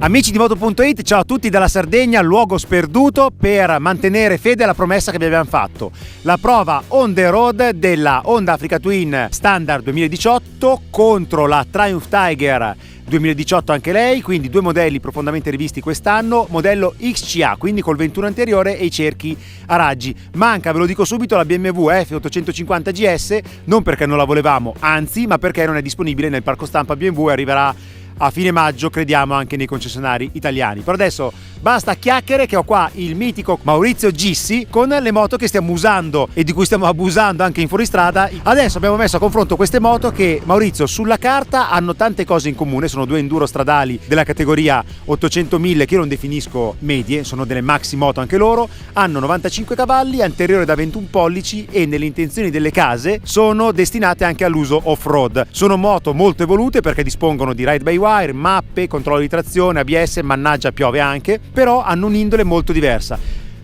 Amici di Moto.it, ciao a tutti dalla Sardegna, luogo sperduto per mantenere fede alla promessa che vi abbiamo fatto. La prova on the road della Honda Africa Twin Standard 2018 contro la Triumph Tiger 2018 anche lei, quindi due modelli profondamente rivisti quest'anno, modello XCA, quindi col 21 anteriore e i cerchi a raggi. Manca, ve lo dico subito, la BMW F850 GS, non perché non la volevamo, anzi, ma perché non è disponibile nel parco stampa BMW e arriverà a fine maggio, crediamo, anche nei concessionari italiani. Per adesso basta chiacchiere, che ho qua il mitico Maurizio Gissi con le moto che stiamo usando e di cui stiamo abusando anche in fuoristrada. Adesso abbiamo messo a confronto queste moto che, Maurizio, sulla carta hanno tante cose in comune. Sono due enduro stradali della categoria 800.000 che io non definisco medie, sono delle maxi moto anche loro, hanno 95 cavalli, anteriore da 21 pollici e nelle intenzioni delle case sono destinate anche all'uso off-road. Sono moto molto evolute perché dispongono di ride by wire, mappe, controllo di trazione, ABS, mannaggia piove anche, però hanno un'indole molto diversa.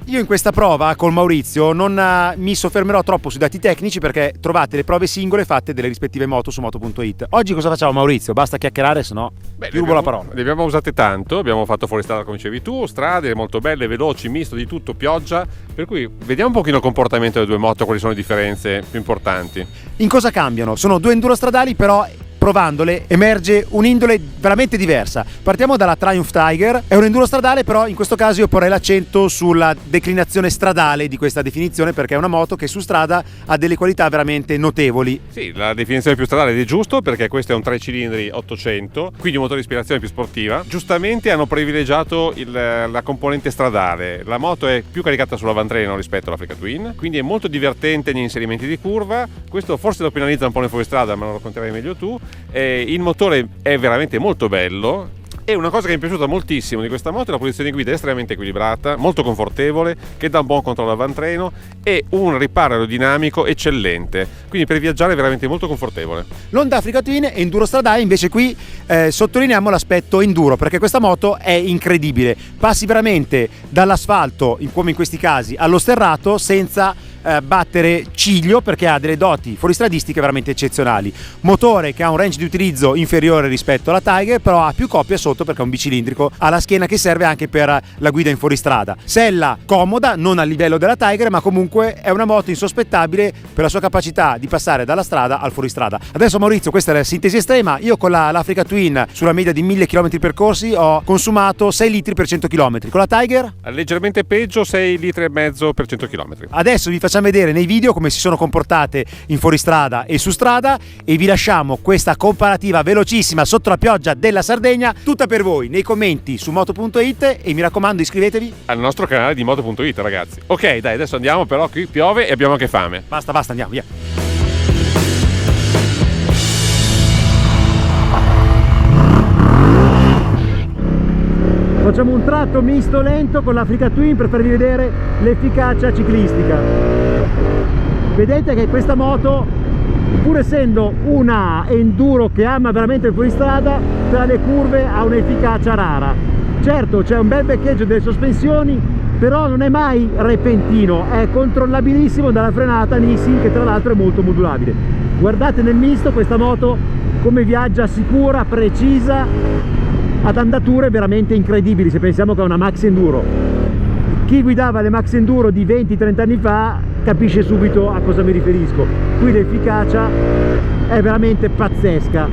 Io in questa prova con Maurizio non mi soffermerò troppo sui dati tecnici perché trovate le prove singole fatte delle rispettive moto su Moto.it. Oggi cosa facciamo, Maurizio? Basta chiacchierare, se no ti rubo la parola. Le abbiamo usate tanto, abbiamo fatto fuoristrada come dicevi tu, strade molto belle, veloci, misto di tutto, pioggia, per cui vediamo un pochino il comportamento delle due moto, quali sono le differenze più importanti. In cosa cambiano? Sono due enduro stradali, però provandole emerge un'indole veramente diversa. Partiamo dalla Triumph Tiger, è un enduro stradale, però in questo caso io porrei l'accento sulla declinazione stradale di questa definizione, perché è una moto che su strada ha delle qualità veramente notevoli. Sì, la definizione più stradale è giusto, perché questo è un 3 cilindri 800, quindi un motore di ispirazione più sportiva. Giustamente hanno privilegiato la componente stradale. La moto è più caricata sull'avantreno rispetto all'Africa Twin, quindi è molto divertente negli inserimenti di curva. Questo forse lo penalizza un po' in fuoristrada, ma lo racconterai meglio tu. Il motore è veramente molto bello e una cosa che mi è piaciuta moltissimo di questa moto è la posizione di guida estremamente equilibrata, molto confortevole, che dà un buon controllo avantreno e un riparo aerodinamico eccellente, quindi per viaggiare è veramente molto confortevole. L'Honda Africa Twin è enduro stradale, invece qui sottolineiamo l'aspetto enduro, perché questa moto è incredibile, passi veramente dall'asfalto, come in questi casi, allo sterrato senza battere ciglio, perché ha delle doti fuoristradistiche veramente eccezionali. Motore che ha un range di utilizzo inferiore rispetto alla Tiger, però ha più coppia sotto perché è un bicilindrico, ha la schiena che serve anche per la guida in fuoristrada. Sella comoda, non a livello della Tiger, ma comunque è una moto insospettabile per la sua capacità di passare dalla strada al fuoristrada. Adesso, Maurizio, questa è la sintesi estrema. Io con l'Africa Twin sulla media di 1000 km percorsi ho consumato 6 litri per 100 km. Con la Tiger? Leggermente peggio, 6 litri e mezzo per 100 km. Adesso vi facciamo vedere nei video come si sono comportate in fuoristrada e su strada e vi lasciamo questa comparativa velocissima sotto la pioggia della Sardegna, tutta per voi nei commenti su Moto.it, e mi raccomando iscrivetevi al nostro canale di Moto.it, ragazzi. Ok, dai, adesso andiamo, però qui piove e abbiamo anche fame. Basta, andiamo, via. Facciamo un tratto misto lento con l'Africa Twin per farvi vedere l'efficacia ciclistica. Vedete che questa moto, pur essendo una enduro che ama veramente il fuoristrada, tra le curve ha un'efficacia rara. Certo, c'è un bel beccheggio delle sospensioni, però non è mai repentino, è controllabilissimo dalla frenata Nissin, che tra l'altro è molto modulabile. Guardate nel misto questa moto come viaggia, sicura, precisa, ad andature veramente incredibili se pensiamo che è una Max Enduro. Chi guidava le Max Enduro di 20-30 anni fa capisce subito a cosa mi riferisco. Qui l'efficacia è veramente pazzesca.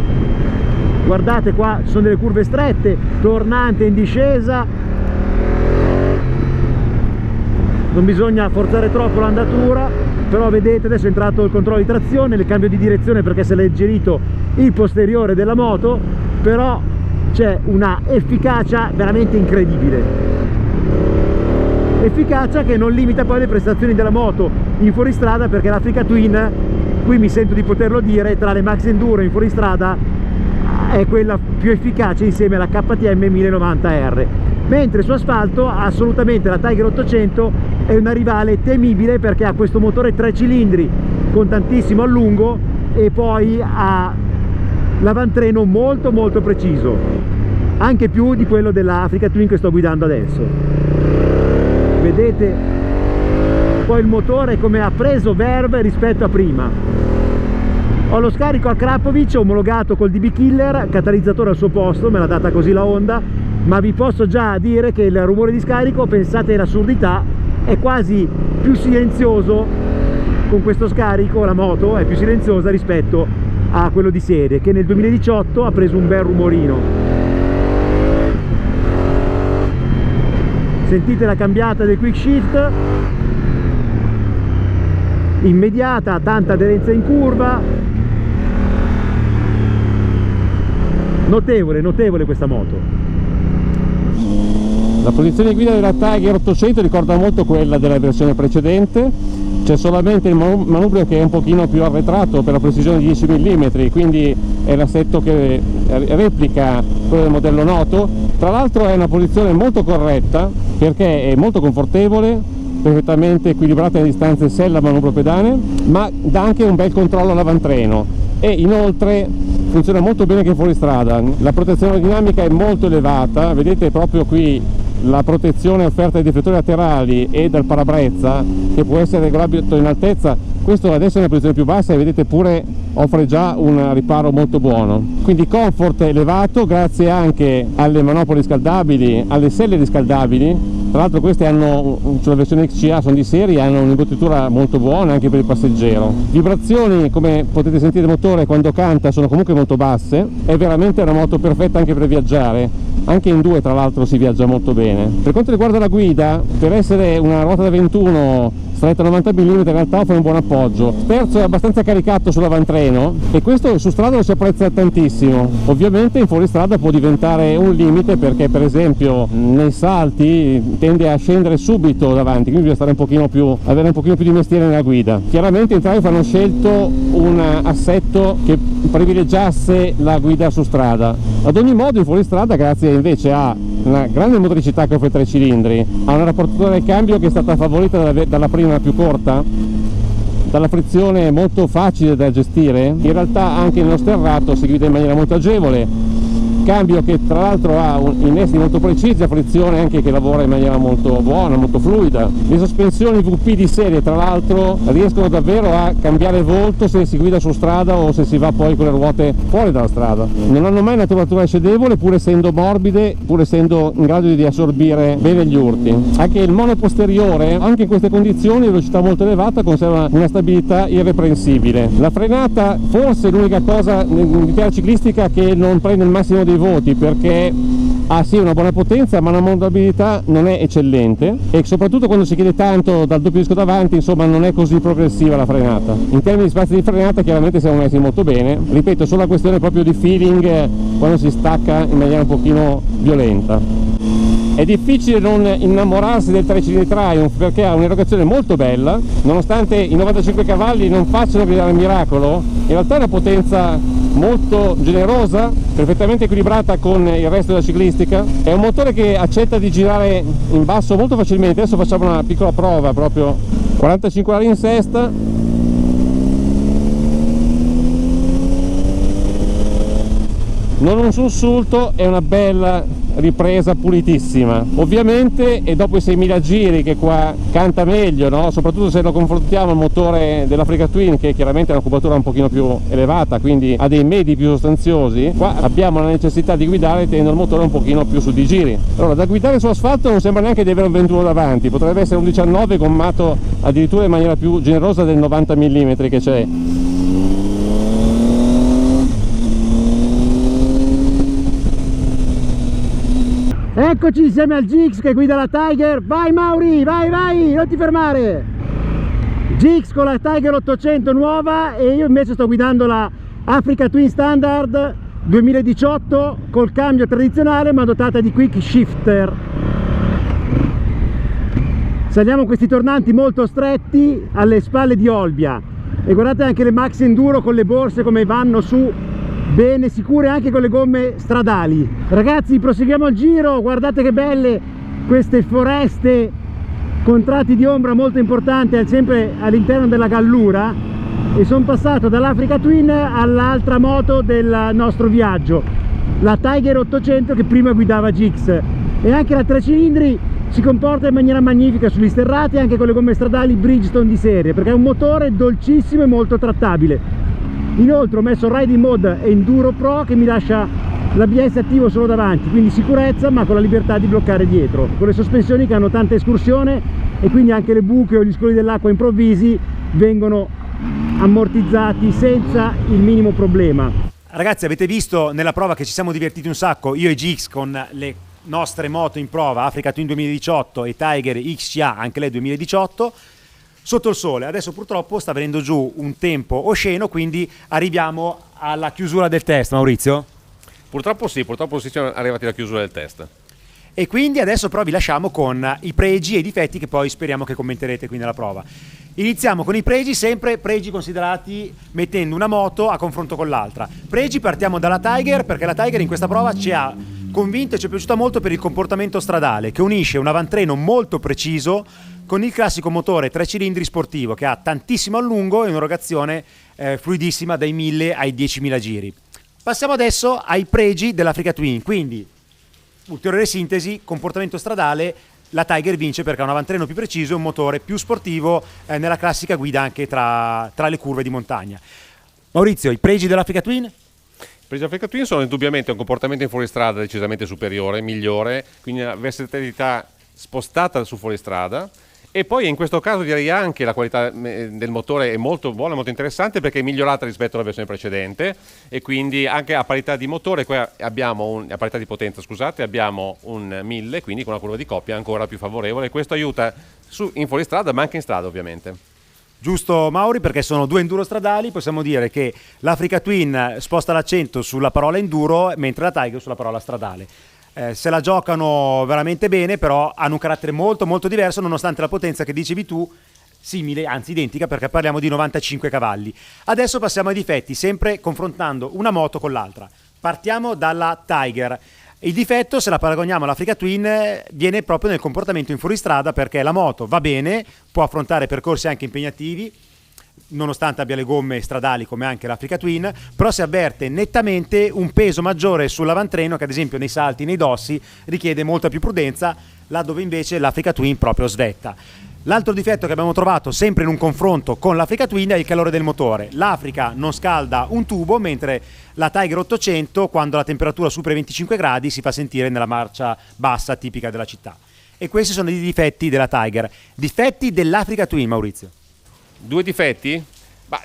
Guardate qua, ci sono delle curve strette, tornante in discesa, non bisogna forzare troppo l'andatura, però vedete adesso è entrato il controllo di trazione, il cambio di direzione perché si è alleggerito il posteriore della moto, però c'è una efficacia veramente incredibile. Efficacia che non limita poi le prestazioni della moto in fuoristrada, perché l'Africa Twin, qui mi sento di poterlo dire, tra le Max Enduro in fuoristrada è quella più efficace insieme alla KTM 1090R, mentre su asfalto assolutamente la Tiger 800 è una rivale temibile, perché ha questo motore 3 cilindri con tantissimo allungo e poi ha l'avantreno molto preciso, anche più di quello dell'Africa Twin che sto guidando adesso. Vedete poi il motore come ha preso verve rispetto a prima. Ho lo scarico a Krapovic omologato col DB Killer, catalizzatore al suo posto, me l'ha data così la Honda, ma vi posso già dire che il rumore di scarico, pensate all'assurdità, è quasi più silenzioso con questo scarico. La moto è più silenziosa rispetto a quello di serie, che nel 2018 ha preso un bel rumorino. Sentite la cambiata del quick shift, immediata, tanta aderenza in curva, notevole questa moto. La posizione di guida della Tiger 800 ricorda molto quella della versione precedente, c'è solamente il manubrio che è un pochino più arretrato per la precisione di 10 mm, quindi è l'assetto che replica quello del modello noto. Tra l'altro è una posizione molto corretta perché è molto confortevole, perfettamente equilibrata in distanze sella manubrio pedane, ma dà anche un bel controllo all'avantreno e inoltre funziona molto bene anche fuori strada. La protezione aerodinamica è molto elevata, vedete proprio qui la protezione offerta dai riflettori laterali e dal parabrezza, che può essere regolabile in altezza. Questo adesso è una posizione più bassa e vedete pure offre già un riparo molto buono. Quindi comfort elevato grazie anche alle manopole riscaldabili, alle selle riscaldabili. Tra l'altro queste hanno, sulla versione XCA sono di serie, hanno un'imbottitura molto buona anche per il passeggero. Vibrazioni, come potete sentire il motore quando canta, sono comunque molto basse. È veramente una moto perfetta anche per viaggiare. Anche in due tra l'altro si viaggia molto bene. Per quanto riguarda la guida, per essere una ruota da 21 stretta 90 mm in realtà offre un buon appoggio. Sterzo è abbastanza caricato sull'avantreno e questo su strada lo si apprezza tantissimo. Ovviamente in fuoristrada può diventare un limite perché per esempio nei salti tende a scendere subito davanti, quindi bisogna stare avere un pochino più di mestiere nella guida. Chiaramente entrambi hanno scelto un assetto che privilegiasse la guida su strada. Ad ogni modo in fuoristrada, grazie invece a una grande motoricità che offre 3 cilindri, ha una rapportatura del cambio che è stata favorita dalla prima più corta, dalla frizione molto facile da gestire. In realtà anche nello sterrato si guida in maniera molto agevole, cambio che tra l'altro ha innesti molto precisi, la frizione anche che lavora in maniera molto buona, molto fluida. Le sospensioni VP di serie tra l'altro riescono davvero a cambiare volto se si guida su strada o se si va poi con le ruote fuori dalla strada. Non hanno mai una tubatura scedevole pur essendo morbide, pur essendo in grado di assorbire bene gli urti. Anche il mono posteriore, anche in queste condizioni, velocità molto elevata, conserva una stabilità irreprensibile. La frenata forse è l'unica cosa in terra ciclistica che non prende il massimo dei voti, perché ha sì una buona potenza ma la modulabilità non è eccellente e soprattutto quando si chiede tanto dal doppio disco davanti, insomma, non è così progressiva la frenata. In termini di spazi di frenata chiaramente siamo messi molto bene, ripeto, solo una questione proprio di feeling quando si stacca in maniera un pochino violenta. È difficile non innamorarsi del 3 cilindri Triumph perché ha un'erogazione molto bella, nonostante i 95 cavalli non facciano gridare il miracolo. In realtà è una potenza molto generosa, perfettamente equilibrata con il resto della ciclistica. È un motore che accetta di girare in basso molto facilmente. Adesso facciamo una piccola prova, proprio 45 all'ora in sesta. Non un sussulto, è una bella ripresa pulitissima. Ovviamente e dopo i 6.000 giri che qua canta meglio, no? Soprattutto se lo confrontiamo al motore dell'Africa Twin, che chiaramente ha una cubatura un pochino più elevata, quindi ha dei medi più sostanziosi. Qua abbiamo la necessità di guidare tenendo il motore un pochino più su di giri. Allora, da guidare su asfalto non sembra neanche di avere un 21 davanti, potrebbe essere un 19 gommato addirittura in maniera più generosa del 90 mm che c'è. Eccoci insieme al Gix che guida la Tiger. Vai Mauri, vai, non ti fermare. Gix con la Tiger 800 nuova e io invece sto guidando la Africa Twin Standard 2018 col cambio tradizionale ma dotata di quick shifter. Saliamo questi tornanti molto stretti alle spalle di Olbia e guardate anche le Max Enduro con le borse come vanno su, bene sicure anche con le gomme stradali. Ragazzi, proseguiamo il giro, guardate che belle queste foreste con tratti di ombra molto importanti sempre all'interno della Gallura, e sono passato dall'Africa Twin all'altra moto del nostro viaggio, la Tiger 800 che prima guidava Gix, e anche la 3 cilindri si comporta in maniera magnifica sugli sterrati anche con le gomme stradali Bridgestone di serie, perché è un motore dolcissimo e molto trattabile. Inoltre ho messo Riding Mode Enduro Pro che mi lascia l'ABS attivo solo davanti, quindi sicurezza ma con la libertà di bloccare dietro, con le sospensioni che hanno tanta escursione e quindi anche le buche o gli scoli dell'acqua improvvisi vengono ammortizzati senza il minimo problema. Ragazzi, avete visto nella prova che ci siamo divertiti un sacco, io e GX con le nostre moto in prova, Africa Twin 2018 e Tiger XCA anche lei 2018, sotto il sole. Adesso purtroppo sta venendo giù un tempo osceno, quindi arriviamo alla chiusura del test, Maurizio? Purtroppo sì, siamo arrivati alla chiusura del test. E quindi adesso però vi lasciamo con i pregi e i difetti che poi speriamo che commenterete qui nella prova. Iniziamo con i pregi, sempre pregi considerati mettendo una moto a confronto con l'altra. Pregi, partiamo dalla Tiger, perché la Tiger in questa prova ci ha convinto e ci è piaciuta molto per il comportamento stradale, che unisce un avantreno molto preciso con il classico motore 3 cilindri sportivo che ha tantissimo allungo e un'erogazione fluidissima dai 1000 ai 10.000 giri. Passiamo adesso ai pregi dell'Africa Twin, quindi ulteriore sintesi, comportamento stradale, la Tiger vince perché ha un avantreno più preciso e un motore più sportivo nella classica guida anche tra le curve di montagna. Maurizio, i pregi dell'Africa Twin? I pregi dell'Africa Twin sono indubbiamente un comportamento in fuoristrada decisamente superiore, migliore, quindi una versatilità spostata su fuoristrada. E poi in questo caso direi anche la qualità del motore è molto buona, molto interessante perché è migliorata rispetto alla versione precedente e quindi anche a parità di motore, qua abbiamo a parità di potenza, scusate, abbiamo un 1000, quindi con una curva di coppia ancora più favorevole e questo aiuta in fuoristrada ma anche in strada ovviamente. Giusto Mauri, perché sono due enduro stradali, possiamo dire che l'Africa Twin sposta l'accento sulla parola enduro mentre la Tiger sulla parola stradale. Se la giocano veramente bene, però hanno un carattere molto molto diverso nonostante la potenza che dicevi tu simile, anzi identica, perché parliamo di 95 cavalli. Adesso passiamo ai difetti, sempre confrontando una moto con l'altra. Partiamo dalla Tiger. Il difetto, se la paragoniamo all'Africa Twin, viene proprio nel comportamento in fuoristrada, perché la moto va bene, può affrontare percorsi anche impegnativi nonostante abbia le gomme stradali come anche l'Africa Twin, però si avverte nettamente un peso maggiore sull'avantreno che ad esempio nei salti, nei dossi richiede molta più prudenza, laddove invece l'Africa Twin proprio svetta. L'altro difetto che abbiamo trovato sempre in un confronto con l'Africa Twin è il calore del motore. L'Africa non scalda un tubo, mentre la Tiger 800 quando la temperatura supera i 25 gradi si fa sentire nella marcia bassa tipica della città. E questi sono i difetti della Tiger. Difetti dell'Africa Twin, Maurizio? Due difetti?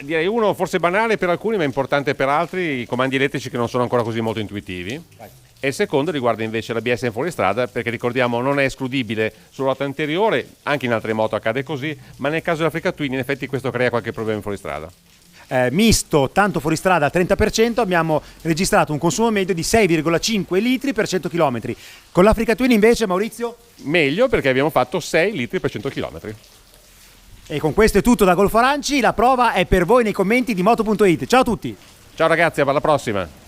Direi uno forse banale per alcuni ma importante per altri, i comandi elettrici che non sono ancora così molto intuitivi. Vai. E il secondo riguarda invece l'ABS in fuoristrada, perché ricordiamo non è escludibile sulla ruota anteriore, anche in altre moto accade così, ma nel caso dell'Africa Twin in effetti questo crea qualche problema in fuoristrada. Misto, tanto fuoristrada al 30%, abbiamo registrato un consumo medio di 6,5 litri per 100 km. Con l'Africa Twin invece, Maurizio? Meglio, perché abbiamo fatto 6 litri per 100 km. E con questo è tutto da Golfo Aranci, la prova è per voi nei commenti di Moto.it. Ciao a tutti! Ciao ragazzi, alla prossima!